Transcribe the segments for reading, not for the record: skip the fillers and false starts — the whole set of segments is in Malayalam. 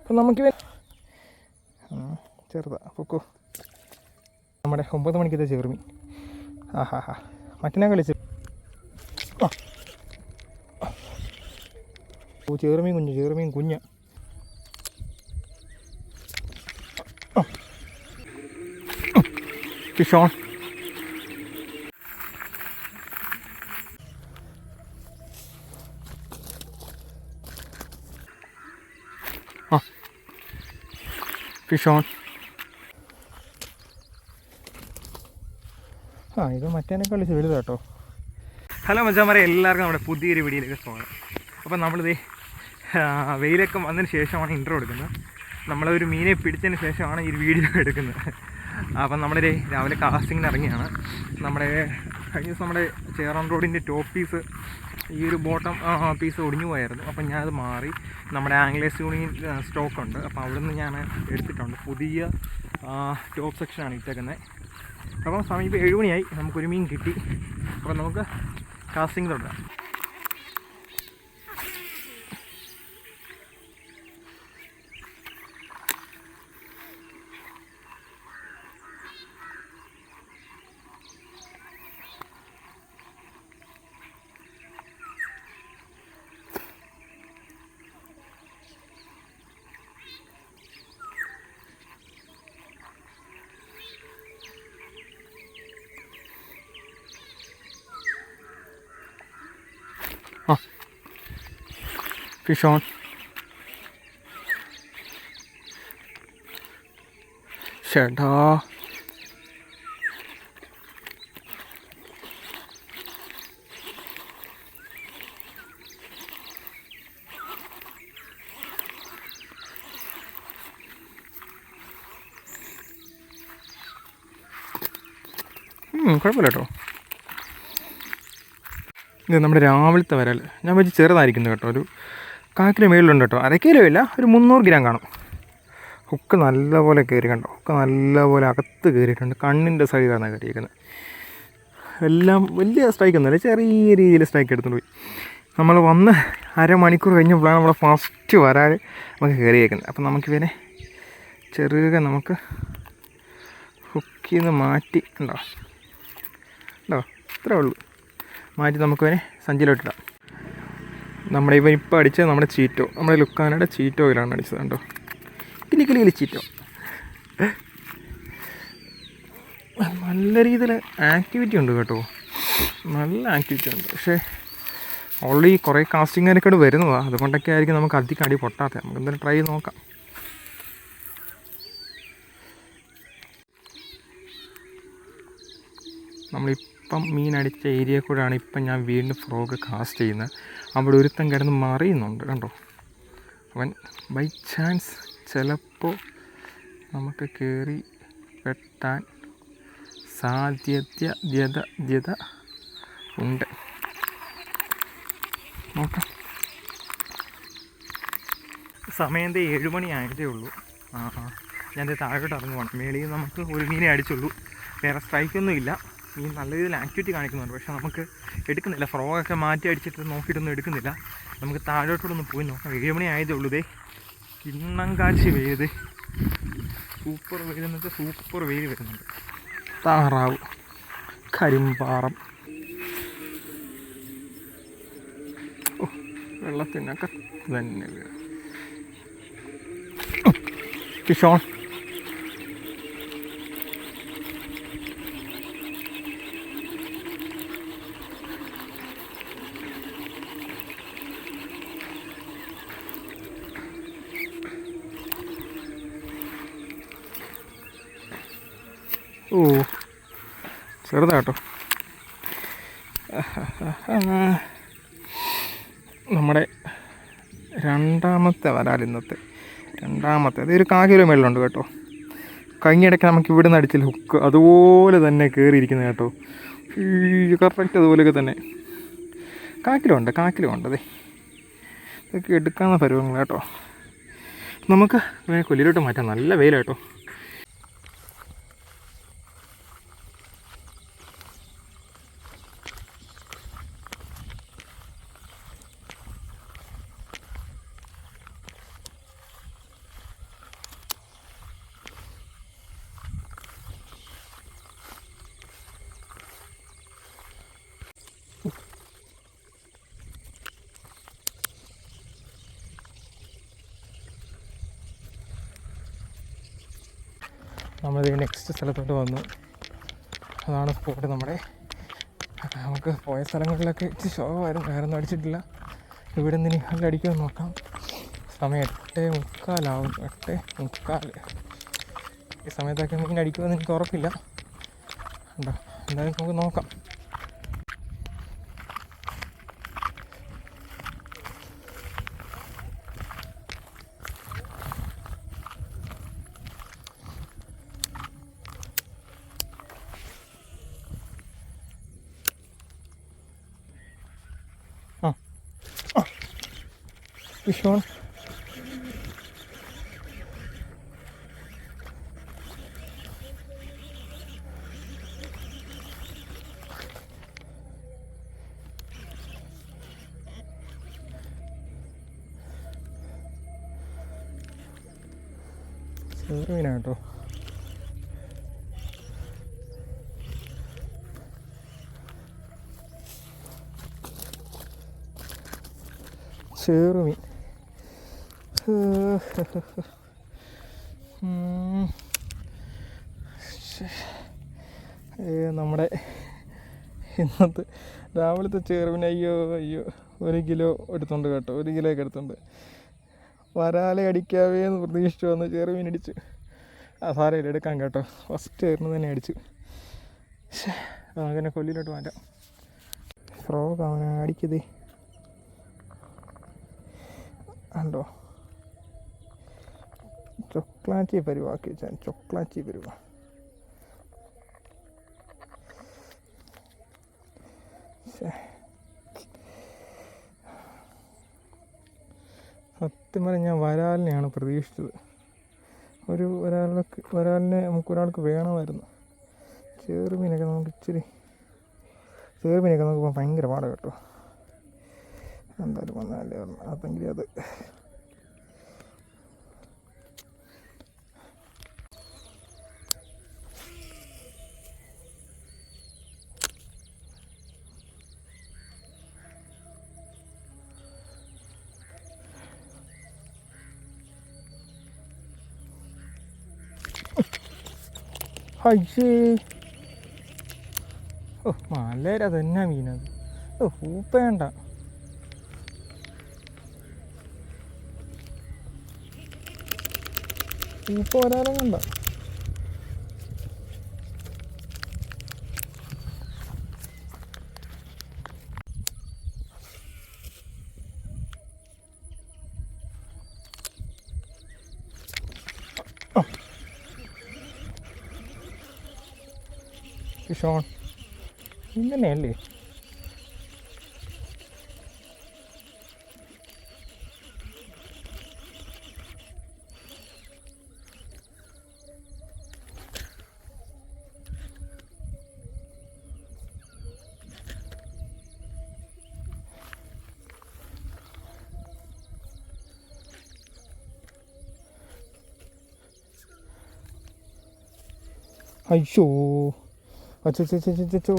അപ്പം നമുക്ക് ചെറുതാ പൊക്കോ. നമ്മുടെ 9 മണിക്കത്തെ ചെറുമീൻ. മറ്റനെ കളിച്ച് ചെറുമീൻ കുഞ്ഞ് ഫിഷ് ഓൺ. Fish on. ഇത് മറ്റേനേക്കാൾ വലുത് കേട്ടോ. ഹലോ മച്ചാന്മാരെ, എല്ലാവർക്കും നമ്മുടെ പുതിയൊരു വീഡിയോയിലേക്ക് സ്വാഗതം. അപ്പം നമ്മളിത് വെയിലൊക്കെ വന്നതിന് ശേഷമാണ് ഇൻട്രോ എടുക്കുന്നത്. നമ്മളൊരു മീനെ പിടിച്ചതിന് ശേഷമാണ് ഈ വീഡിയോ എടുക്കുന്നത്. അപ്പം നമ്മുടെ രാവിലെ കാസ്റ്റിങ്ങിന് ഇറങ്ങിയാണ്. നമ്മുടെ കഴിഞ്ഞ ദിവസം നമ്മുടെ ചേറാൻ റോഡിൻ്റെ ടോപ്പ് പീസ്, ഈ ഒരു ബോട്ടം പീസ് ഒടിഞ്ഞു പോയായിരുന്നു. അപ്പം ഞാനത് മാറി നമ്മുടെ ആംഗ്ലേഴ്സ് യൂണിയൻ സ്റ്റോക്കുണ്ട്, അപ്പോൾ അവിടെ നിന്ന് ഞാൻ എടുത്തിട്ടുണ്ട്. പുതിയ ടോപ്പ് സെക്ഷനാണ് ഇട്ടേക്കുന്നത്. അപ്പം സമയം ഇപ്പോൾ 7 മണിയായി, നമുക്കൊരു മീൻ കിട്ടി. അപ്പം നമുക്ക് കാസ്റ്റിംഗ് തുടങ്ങാം. Fish on. ചേട്ടാ കുഴപ്പമില്ല കേട്ടോ. ഇത് നമ്മുടെ രാവിലത്തെ വരൽ. ഞാൻ വെച്ച് ചെറുതായിരിക്കുന്നു കേട്ടോ, ഒരു 1/4 കിലോ മേളിലുണ്ട് കേട്ടോ. 1/2 കിലോ ഇല്ല, ഒരു 300 ഗ്രാം കാണും. ഒക്കെ നല്ലപോലെ കയറി കണ്ടോ, ഒക്കെ നല്ലപോലെ അകത്ത് കയറിയിട്ടുണ്ട്. കണ്ണിൻ്റെ സൈഡിലാണ് കയറിയിരിക്കുന്നത്. എല്ലാം വലിയ സ്ട്രൈക്കൊന്നുമില്ല, ചെറിയ രീതിയിൽ സ്ട്രൈക്ക് എടുത്തുകൊണ്ട് പോയി. നമ്മൾ വന്ന് അരമണിക്കൂർ കഴിഞ്ഞപ്പോഴാണ് നമ്മൾ ഫസ്റ്റ് വരാൽ നമുക്ക് കയറിയേക്കുന്നത്. അപ്പം നമുക്കിവരെ ചെറുക നമുക്ക് ഹുക്കിൽ നിന്ന് മാറ്റി ഉണ്ടോ ഇത്രേ ഉള്ളൂ, മാറ്റി നമുക്കിവനെ സഞ്ചിയിലോട്ടിടാം. നമ്മുടെ ഇവൻ ഇപ്പോൾ അടിച്ചത് നമ്മുടെ ചീറ്റോ, നമ്മുടെ ലുക്കാനയുടെ ചീറ്റോയിലാണ് അടിച്ചത് കണ്ടോ. കിലി ചീറ്റോ നല്ല രീതിയിൽ ആക്ടിവിറ്റി ഉണ്ട് കേട്ടോ, നല്ല ആക്ടിവിറ്റി ഉണ്ട്. പക്ഷേ ഓൾറെഡി കുറേ കാസ്റ്റിങ്ങാനൊക്കെ വരുന്നതാണ്, അതുകൊണ്ടൊക്കെ ആയിരിക്കും നമുക്ക് അധികം അടി പൊട്ടാത്തത്. നമുക്ക് എന്തായാലും ട്രൈ ചെയ്ത് നോക്കാം. നമ്മളിപ്പം മീൻ അടിച്ച ഏരിയ കൂടെയാണ് ഇപ്പം ഞാൻ വീണ്ടും ഫ്രോഗ് കാസ്റ്റ് ചെയ്യുന്നത്. അവിടെ ഒരുത്തൻ കിടന്ന് മറിയുന്നുണ്ട് കണ്ടോ. അവൻ ബൈ ചാൻസ് ചിലപ്പോൾ നമുക്ക് കയറി വെട്ടാൻ സാധ്യത ഉണ്ട്. നോക്കാം. സമയം 7 മണി ആയതേ ഉള്ളൂ. ഞാൻ താഴോട്ട് ഇറങ്ങി പോകണം. മേളിൽ നമുക്ക് ഒരു മീനെ അടിച്ചുള്ളൂ, വേറെ സ്ട്രൈക്കൊന്നും ഇല്ല. മീൻ നല്ല രീതിയിൽ ആക്ടിവിറ്റി കാണിക്കുന്നുണ്ട്, പക്ഷെ നമുക്ക് എടുക്കുന്നില്ല. ഫ്രോഗൊക്കെ മാറ്റി അടിച്ചിട്ട് നോക്കിയിട്ടൊന്നും എടുക്കുന്നില്ല. നമുക്ക് താഴോട്ടൂടെ പോയി നോക്കാം. 7 മണി ആയതേ ഉള്ളൂ. കിണ്ണം കാച്ചി വെയിൽ, സൂപ്പർ വെയിൽ എന്ന് വെച്ചാൽ സൂപ്പർ വെയിൽ വരുന്നുണ്ട്. താറാവ്, കരിമ്പാറം, വെള്ളത്തിനൊക്കെ തന്നെ ഫിഷ് ഓൺ. ചെറുതാട്ടോ. നമ്മുടെ രണ്ടാമത്തെ വരാൽ ഇന്നത്തെ അത് ഒരു 1/4 കിലോ മേളിലുണ്ട് കേട്ടോ. കഴിഞ്ഞിടയ്ക്ക് നമുക്ക് ഇവിടെ നിന്ന് അടിച്ചില്ല ഹുക്ക്, അതുപോലെ തന്നെ കയറിയിരിക്കുന്നത് കേട്ടോ. കറക്റ്റ് അതുപോലെയൊക്കെ തന്നെ 1/4 കിലോ ഉണ്ട്. അതെ, ഇതൊക്കെ എടുക്കാവുന്ന പരുവങ്ങൾ കേട്ടോ. നമുക്ക് കൊല്ലിലോട്ട് മാറ്റാം. നല്ല വെയിലാട്ടോ. നമ്മളിത് നെക്സ്റ്റ് സ്ഥലത്തോട്ട് വന്നു. അതാണ് സ്പോട്ട് നമ്മുടെ. നമുക്ക് പോയ സ്ഥലങ്ങളിലൊക്കെ ഇച്ചിരി ശോകമായിരുന്നു, വേറൊന്നും അടിച്ചിട്ടില്ല. ഇവിടെ നിന്ന് ഇനി നല്ല അടിക്കുമെന്ന് നോക്കാം. സമയം 8:45 8:45. ഈ സമയത്തൊക്കെ മീൻ അടിക്കുമെന്ന് എനിക്ക് ഉറപ്പില്ല. ഉണ്ടോ, എന്തായാലും നമുക്ക് നോക്കാം. Fish on. ചെറുമീനാട്ടോ. ചെറുമീൻ നമ്മുടെ ഇന്നത്തെ രാവിലത്തെ ചെറുമീൻ. അയ്യോ 1 കിലോ എടുത്തുണ്ട് കേട്ടോ, 1 കിലോയൊക്കെ എടുത്തുണ്ട്. വരാലെ അടിക്കാവേ എന്ന് പ്രതീക്ഷിച്ചു വന്ന് ചെറുമീൻ അടിച്ചു. സാരമില്ല, എടുക്കാം കേട്ടോ. ഫസ്റ്റ് ചേർന്ന് തന്നെ അടിച്ചു. അങ്ങനെ കൊല്ലിലോട്ട് മാറ്റാം. ഫ്രോഗ് അവനെ അടിക്കതേ ഉണ്ടോ. ചോക്ലാച്ചി പരുവാക്കി വെച്ചാൽ ചോക്ലാച്ചി പരുവ. സത്യം പറഞ്ഞാൽ ഞാൻ വരാലിനെയാണ് പ്രതീക്ഷിച്ചത്. വരാലിനെ ഒരാൾക്ക് വേണമായിരുന്നു. ചെറുമീനൊക്കെ നമുക്ക് ഭയങ്കര പാടാണ് കേട്ടോ. എന്തായാലും വന്നാലേ അതെങ്കിൽ അത് അയ്യേ. മലര തന്നെ മീനത്. ഊപ്പേണ്ട. ഊപ്പ വരാനും കണ്ട. ഷോൺ ഇങ്ങനെയല്ലേ? അയ്യോ അച്ചോ.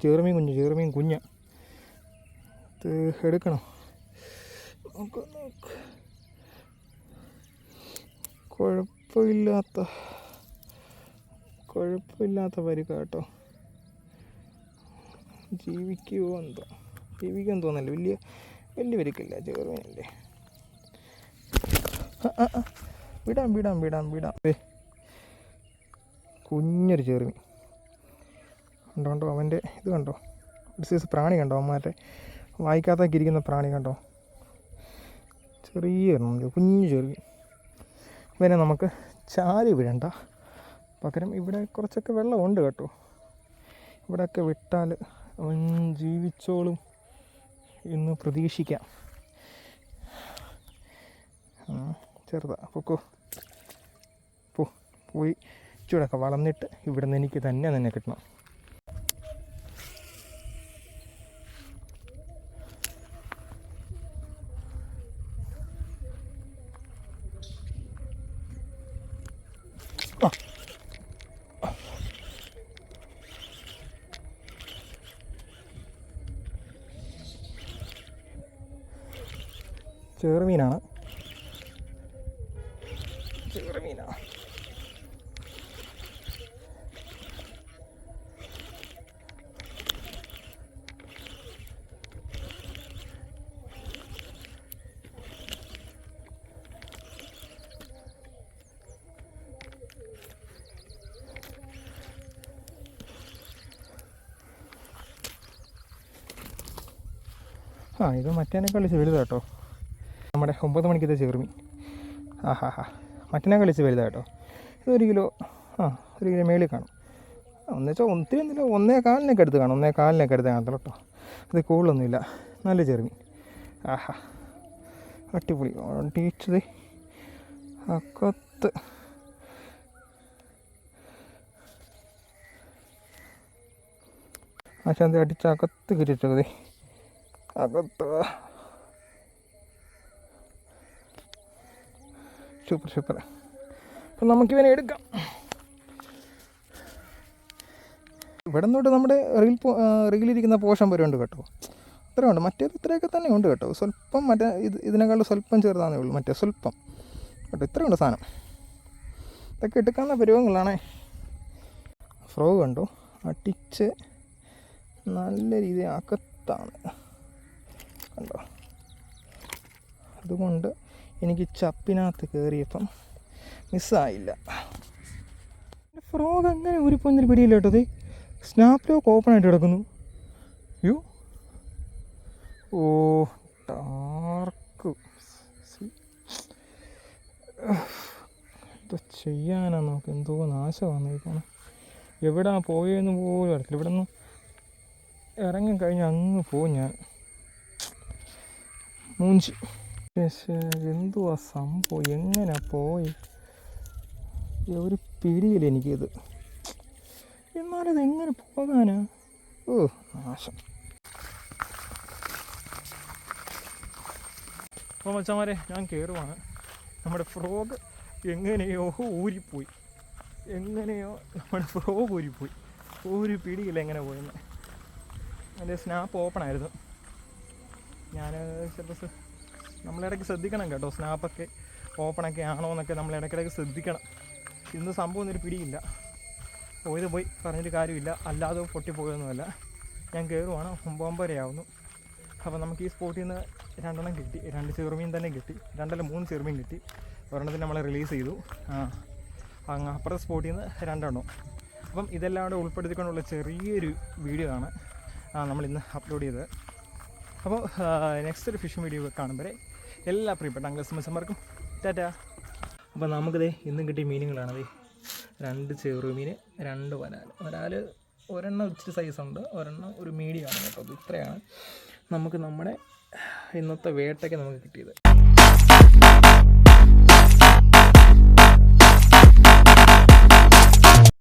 ചെറുമീൻ കുഞ്ഞ എടുക്കണം. നോക്ക് കുഴപ്പമില്ലാത്ത പരിക്ക കേട്ടോ. ജീവിക്കാൻ തോന്നല്ല. വലിയ പരിക്കില്ല. ചെറുമീനല്ലേ. വിടാം. കുഞ്ഞൊരു ചെറുമീൻ കണ്ടോ. അവൻ്റെ ഇത് കണ്ടോ, ഒരു സൈസ് പ്രാണി കണ്ടോ, അവന്മാരുടെ വായിക്കാത്തേക്ക് ഇരിക്കുന്ന പ്രാണി കണ്ടോ. ചെറിയ കുഞ്ഞു ചെറുമീൻ. ഇവനെ നമുക്ക് ചാരി വിടണ്ട, പകരം ഇവിടെ കുറച്ചൊക്കെ വെള്ളമുണ്ട് കേട്ടോ. ഇവിടെയൊക്കെ വിട്ടാൽ അവൻ ജീവിച്ചോളും എന്ന് പ്രതീക്ഷിക്കാം. ചെറുതാ. പോയി ഇച്ചിടൊക്കെ വളർന്നിട്ട് ഇവിടെ നിന്ന് എനിക്ക് തന്നെ കിട്ടണം. ചെറുമീനാണ്. ഇത് മറ്റേനേക്കാൾ വലുതാണ് കേട്ടോ. നമ്മുടെ 9 മണിക്കത്തെ ചെറുമീൻ. മറ്റേനേക്കാൾ വലുതാണ് കേട്ടോ. ഇത് 1 കിലോ 1 കിലോ മേളിൽ കാണും. എന്നുവെച്ചാൽ ഒത്തിരി ഒന്നുമില്ല, 1.25 അടുത്ത് കാണും. 1.25 അടുത്ത് കാണത്തില്ല കേട്ടോ. അത് കൂടുതലൊന്നുമില്ല. നല്ല ചെറുമീൻ. അടിപൊളി അടിച്ചത് അക്കത്ത്. ആശാന്തി അടിച്ച അകത്ത് കയറ്റിട്ടേ അകത്ത്. സൂപ്പർ. അപ്പം നമുക്കിവനെ എടുക്കാം. ഇവിടെ നിന്നോട്ട് നമ്മുടെ റീലിരിക്കുന്ന പോഷൻ വരെ ഉണ്ട് കേട്ടോ. അത്രയുണ്ട്. മറ്റേത് ഇത്രയൊക്കെ തന്നെ ഉണ്ട് കേട്ടോ. സ്വല്പം മറ്റേ ഇതിനേക്കാളും സ്വല്പം ചെറുതാണേ ഉള്ളൂ. മറ്റേ സ്വല്പം കേട്ടോ. ഇത്രയുണ്ട് സാധനം. ഇതൊക്കെ എടുക്കാവുന്ന പരുവങ്ങളാണേ. ഫ്രോഗ് കണ്ടോ, അടിച്ച് നല്ല രീതിയിൽ അകത്താണ് കണ്ടോ. അതുകൊണ്ട് എനിക്ക് ചപ്പിനകത്ത് കയറിയപ്പം മിസ്സായില്ല. ഫ്രോഗ് അങ്ങനെ ഊരിപ്പോന്നൊരു പിടിയില്ല കേട്ടോ. അത് സ്നാപ്പ് ലോക്ക് ഓപ്പൺ ആയിട്ട് കിടക്കുന്നു. ഡാർക്ക്. എന്തോ ചെയ്യാനാ നമുക്ക്. എന്തോ നാശമാണ് വന്നിരിക്കണം. എവിടെ പോയെന്ന് പോലും അറിയത്തില്ല. ഇവിടെ നിന്ന് ഇറങ്ങിക്കഴിഞ്ഞാൽ അങ്ങ് പോവും ഞാൻ. മൂഞ്ചി. എന്തുവാ സംഭവം, എങ്ങനെ പോയി ഒരു പിടിയില്ല എനിക്കിത്. എന്നാലത് എങ്ങനെ പോകാനാ? നാശം. അപ്പോൾ മച്ചാന്മാരെ, ഞാൻ കയറുവാണ്. നമ്മുടെ ഫ്രോഗ് എങ്ങനെയോ ഊരിപ്പോയി. നമ്മുടെ ഫ്രോഗ് ഊരിപ്പോയി. ഒരു പിടിയില്ല എങ്ങനെ പോയെന്ന്. അതിൻ്റെ സ്നാപ്പ് ഓപ്പൺ ആയിരുന്നു. ഞാൻ ചിലപ്പോൾ നമ്മളിടയ്ക്ക് ശ്രദ്ധിക്കണം കേട്ടോ. സ്നാപ്പൊക്കെ ഓപ്പണൊക്കെ ആണോ എന്നൊക്കെ നമ്മൾ ഇടയ്ക്കിടയ്ക്ക് ശ്രദ്ധിക്കണം. ഇന്ന് സംഭവം ഒന്നൊരു പിടിയില്ല. പോയി പറഞ്ഞിട്ട് കാര്യമില്ല. അല്ലാതെ പൊട്ടിപ്പോയൊന്നുമല്ല. ഞാൻ കയറുവാണ്. 9:30 ആവുന്നു. അപ്പോൾ നമുക്ക് ഈ സ്പോട്ടിൽ നിന്ന് 2 എണ്ണം കിട്ടി. 2 ചെറുമീൻ തന്നെ കിട്ടി. 3 ചെറുമീൻ കിട്ടി. ഒരെണ്ണത്തിന് നമ്മളെ റിലീസ് ചെയ്തു. അപ്പുറത്തെ സ്പോട്ടിൽ നിന്ന് 2 എണ്ണം. അപ്പം ഇതെല്ലാം കൂടെ ഉൾപ്പെടുത്തിക്കൊണ്ടുള്ള ചെറിയൊരു വീഡിയോ ആണ് നമ്മളിന്ന് അപ്ലോഡ് ചെയ്തത്. അപ്പോൾ നെക്സ്റ്റ് ഒരു ഫിഷിംഗ് വീഡിയോ കാണുമ്പോൾ എല്ലാ പ്രിയപ്പെട്ട അംഗസ്മർക്കും ടാറ്റാ. അപ്പോൾ നമുക്കിതേ ഇന്നും കിട്ടിയ മീനുകളാണത്. 2 ചെറുമീൻ, 2 വരാൽ. ഒരെണ്ണം ഇച്ചിരി സൈസുണ്ട്, ഒരെണ്ണം ഒരു മീഡിയമാണ് കേട്ടോ. അത് ഇത്രയാണ് നമുക്ക് നമ്മുടെ ഇന്നത്തെ വേട്ടയ്ക്ക് നമുക്ക് കിട്ടിയത്.